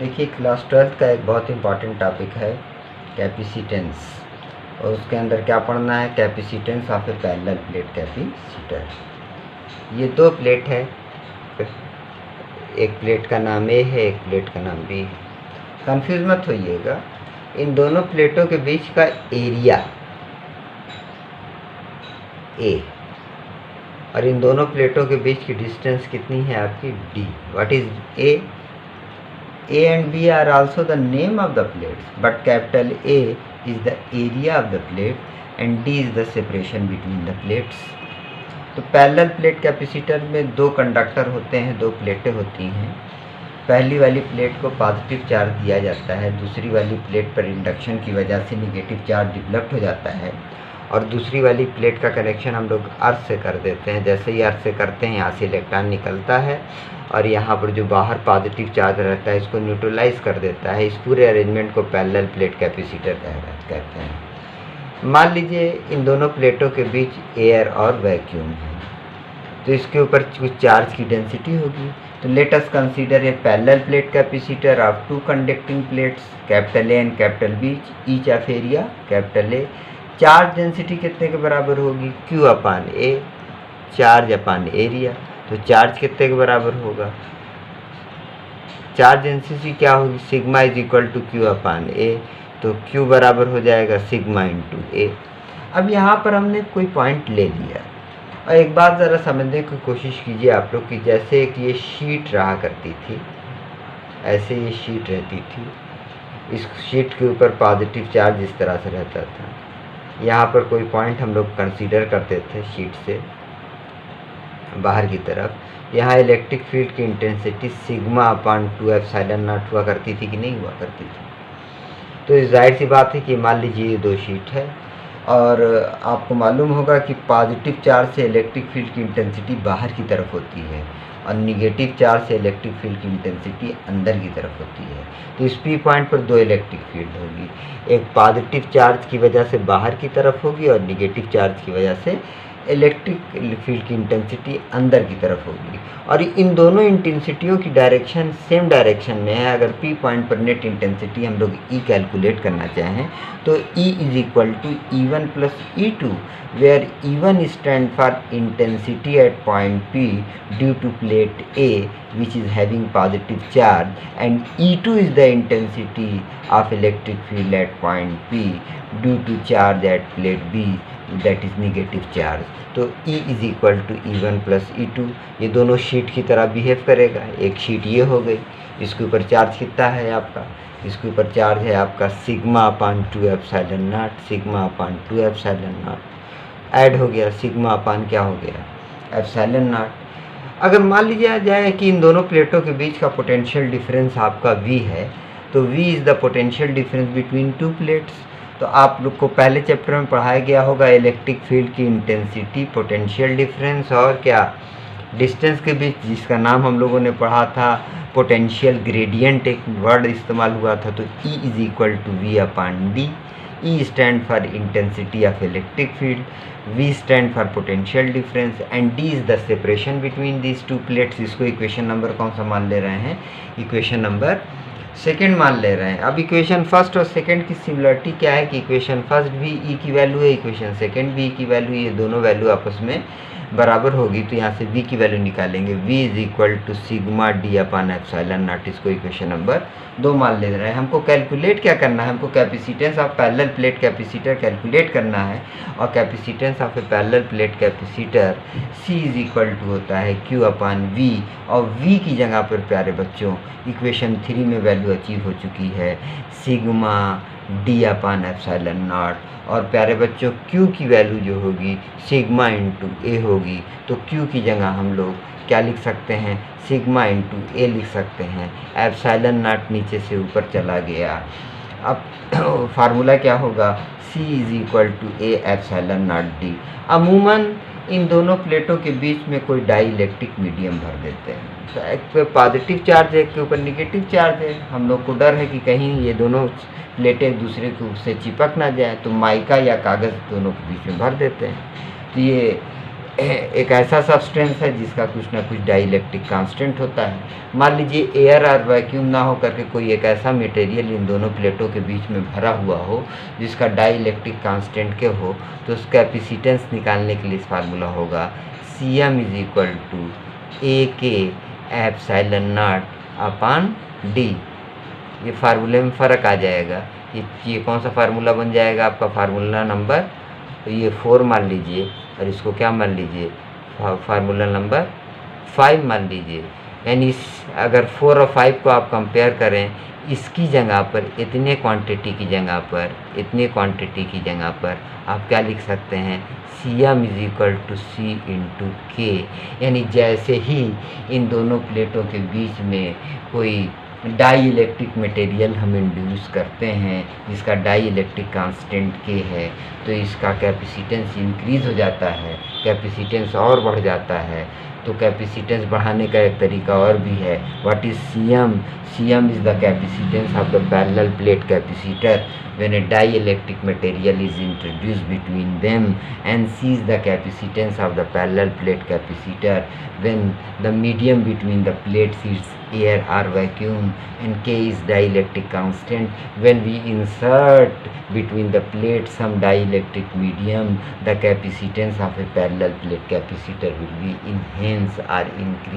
देखिए class 12th का एक बहुत इम्पॉर्टेंट टॉपिक है कैपेसिटेंस, और उसके अंदर क्या पढ़ना है, capacitance of a parallel plate capacitor. ये दो प्लेट है, एक प्लेट का नाम ए है, एक प्लेट का नाम बी है। कंफ्यूज मत होइएगा, इन दोनों प्लेटों के बीच का एरिया ए और इन दोनों प्लेटों के बीच की डिस्टेंस कितनी है आपकी D. What is a? A and B are also the name of the plates, but capital A is the area of the plate and D is the separation between the plates. तो parallel plate capacitor में दो conductor होते हैं, दो प्लेटें होती हैं। पहली वाली प्लेट को पॉजिटिव चार्ज दिया जाता है, दूसरी वाली प्लेट पर इंडक्शन की वजह से निगेटिव चार्ज डिवेलप हो जाता है, और दूसरी वाली प्लेट का कनेक्शन हम लोग अर्थ से कर देते हैं। जैसे ही अर्थ से करते हैं, यहाँ से इलेक्ट्रॉन निकलता है और यहाँ पर जो बाहर पॉजिटिव चार्ज रहता है इसको न्यूट्रलाइज कर देता है। इस पूरे अरेंजमेंट को पैरेलल प्लेट कैपेसिटर कहते हैं। मान लीजिए इन दोनों प्लेटों के बीच एयर और वैक्यूम है, तो इसके ऊपर कुछ चार्ज की डेंसिटी होगी। तो let us consider a parallel plate capacitor of two conducting plates capital A and capital B, each of area capital A. Charge density कितने के बराबर होगी? Q upon A, charge upon area. तो charge कितने के बराबर होगा? चार्ज डेंसिटी क्या होगी? Sigma is equal to Q upon A. तो Q बराबर हो जाएगा सिग्मा इंटू ए। अब यहाँ पर हमने कोई पॉइंट ले लिया, और एक बात ज़रा समझने की कोशिश कीजिए आप लोग कि जैसे कि ये शीट रहा करती थी, ऐसे ये शीट रहती थी, इस शीट के ऊपर पॉजिटिव चार्ज इस तरह से रहता था। यहाँ पर कोई पॉइंट हम लोग कंसीडर करते थे शीट से बाहर की तरफ। यहाँ इलेक्ट्रिक फील्ड की intensity sigma upon 2 epsilon not हुआ करती थी कि नहीं हुआ करती थी? तो जाहिर सी बात है कि मान लीजिए ये दो शीट है, और आपको मालूम होगा कि पॉजिटिव चार्ज से इलेक्ट्रिक फील्ड की इंटेंसिटी बाहर की तरफ होती है, और निगेटिव चार्ज से इलेक्ट्रिक फील्ड की इंटेंसिटी अंदर की तरफ होती है। तो इस पी पॉइंट पर दो इलेक्ट्रिक फील्ड होगी, एक पॉजिटिव चार्ज की वजह से बाहर की तरफ होगी और निगेटिव चार्ज की वजह से इलेक्ट्रिक फील्ड की इंटेंसिटी अंदर की तरफ होगी। और इन दोनों इंटेंसिटियों की डायरेक्शन सेम डायरेक्शन में है। अगर पी पॉइंट पर नेट इंटेंसिटी हम लोग ई कैलकुलेट करना चाहें तो E is equal to E1 plus E2, where E1 stand for intensity at point P due to plate A which is having positive charge, and E2 is the intensity of electric field at point P due to charge at plate B, that is negative charge. तो E is equal to E1 plus E2। ये दोनों sheet की तरह behave करेगा। एक sheet ये हो गई, इसके ऊपर चार्ज कितना है आपका? इसके ऊपर चार्ज है आपका sigma upon 2 epsilon not, sigma upon 2 epsilon not add हो गया, सिग्मा अपान क्या हो गया? Epsilon not. अगर मान लिया जाए कि इन दोनों प्लेटों के बीच का पोटेंशियल डिफरेंस आपका V है, तो V is the potential difference between two plates. तो आप लोग को पहले चैप्टर में पढ़ाया गया होगा इलेक्ट्रिक फील्ड की इंटेंसिटी, पोटेंशियल डिफरेंस और क्या डिस्टेंस के बीच, जिसका नाम हम लोगों ने पढ़ा था पोटेंशियल ग्रेडियंट, एक वर्ड इस्तेमाल हुआ था। तो E is equal to V upon D. E stand for intensity of electric field, V stand for potential difference, and D is the separation between these two plates. इसको equation number कौन सा मान ले रहे हैं? इक्वेशन नंबर सेकेंड मान ले रहे हैं। अब इक्वेशन फर्स्ट और सेकेंड की सिमिलरिटी क्या है कि इक्वेशन फर्स्ट भी E की वैल्यू है, इक्वेशन सेकेंड भी E की वैल्यू, ये दोनों वैल्यू आपस में बराबर होगी। तो यहाँ से V की वैल्यू निकालेंगे, V is equal to sigma D upon epsilon naught. इसको इक्वेशन नंबर 2 मान ले रहे हैं। हमको कैलकुलेट क्या करना है? हमको capacitance of parallel plate capacitor calculate करना है, और capacitance of a parallel plate capacitor C is equal to होता है Q अपान V, और V की जगह पर प्यारे बच्चों इक्वेशन 3 में वैल्यू अचीव हो चुकी है sigma D upon epsilon not, और प्यारे बच्चों Q की वैल्यू जो होगी सिग्मा इंटू ए होगी। तो Q की जगह हम लोग क्या लिख सकते हैं? सिग्मा इंटू ए लिख सकते हैं। एप्सिलॉन नॉट नीचे से ऊपर चला गया। अब फार्मूला क्या होगा? C is equal to A epsilon naught D. अमूमन इन दोनों प्लेटों के बीच में कोई डाई इलेक्ट्रिक मीडियम भर देते हैं। तो एक पे पॉजिटिव चार्ज है, एक के ऊपर निगेटिव चार्ज है। हम लोग को डर है कि कहीं ये दोनों प्लेटें एक दूसरे से चिपक ना जाए, तो माइका या कागज़ दोनों के बीच में भर देते हैं। तो ये एक ऐसा सब्सटेंस है जिसका कुछ ना कुछ डाइलेक्ट्रिक कांस्टेंट होता है। मान लीजिए एयर और वैक्यूम ना हो करके कोई एक ऐसा मटेरियल इन दोनों प्लेटों के बीच में भरा हुआ हो जिसका डाइलेक्ट्रिक कांस्टेंट के हो, तो उस कैपेसिटेंस निकालने के लिए इस फार्मूला होगा Cm is equal to AK epsilon naught upon D। ये फार्मूले में फ़र्क आ जाएगा। ये कौन सा फार्मूला बन जाएगा आपका? फार्मूला नंबर, तो ये 4 मान लीजिए और इसको क्या मान लीजिए? फार्मूला नंबर 5 मान लीजिए। यानी अगर 4 और 5 को आप कंपेयर करें, इसकी जगह पर इतने क्वांटिटी की जगह पर आप क्या लिख सकते हैं? Cm is equal to C into K। यानी जैसे ही इन दोनों प्लेटों के बीच में कोई डाई इलेक्ट्रिक मटेरियल हम इंड्यूस करते हैं जिसका डाई इलेक्ट्रिक कांस्टेंट K है, तो इसका कैपेसिटेंस इंक्रीज़ हो जाता है, कैपेसिटेंस और बढ़ जाता है। तो कैपेसिटेंस बढ़ाने का एक तरीका और भी है। What is Cm? Cm is the capacitance of the parallel plate capacitor when a dielectric material is introduced between them, and C is the capacitance of the parallel plate capacitor when the medium between the plates is air or vacuum, and K is dielectric constant. When we insert between the plates some dielectric medium, the capacitance of a parallel plate capacitor will be enhanced or increased.